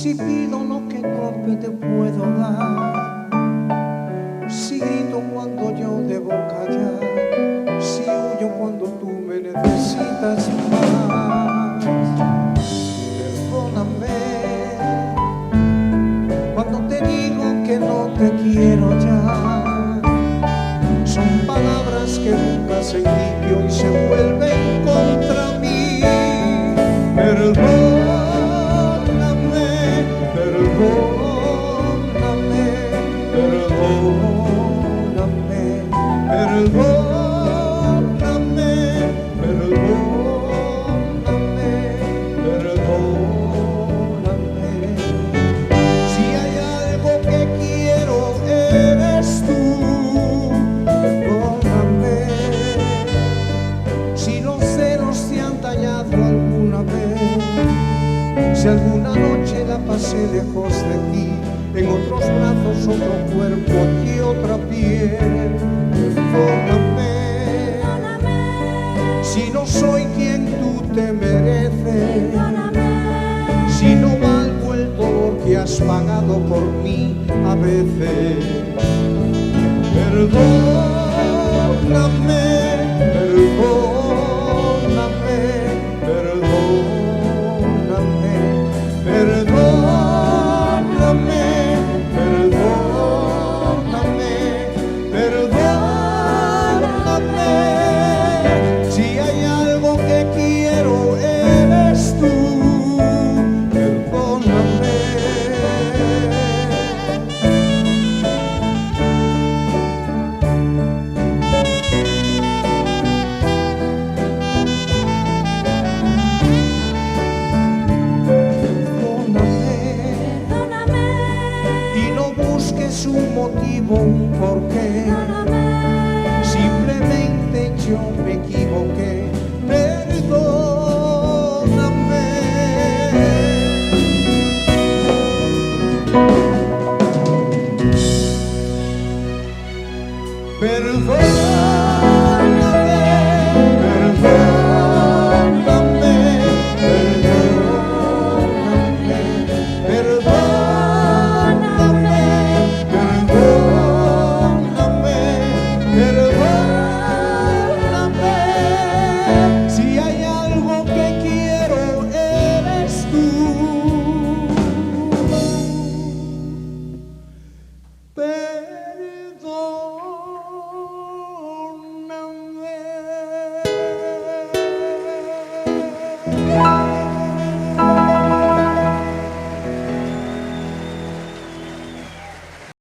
Si pido lo que no te puedo dar, si grito cuando yo debo callar, si huyo cuando tú me necesitas más. Perdóname cuando te digo que no te quiero ya. Son palabras que nunca se limpio y se vuelven contra mí. Perdóname, perdóname, perdóname, perdóname, perdóname, perdóname. Si hay algo que quiero eres tú. Perdóname si los celos te han tallado alguna vez, si alguna noche la pasé lejos de ti, en otros brazos, otro cuerpo y otra piel. Perdóname si no soy quien tú te mereces, si no valgo el dolor que has pagado por mí a veces. Perdóname, perdóname, perdóname, perdóname, perdóname, perdóname. Si hay algo que quiero eres tú. Perdóname. Un motivo, un porqué. Simplemente yo me equivoqué. Perdóname. Perdóname.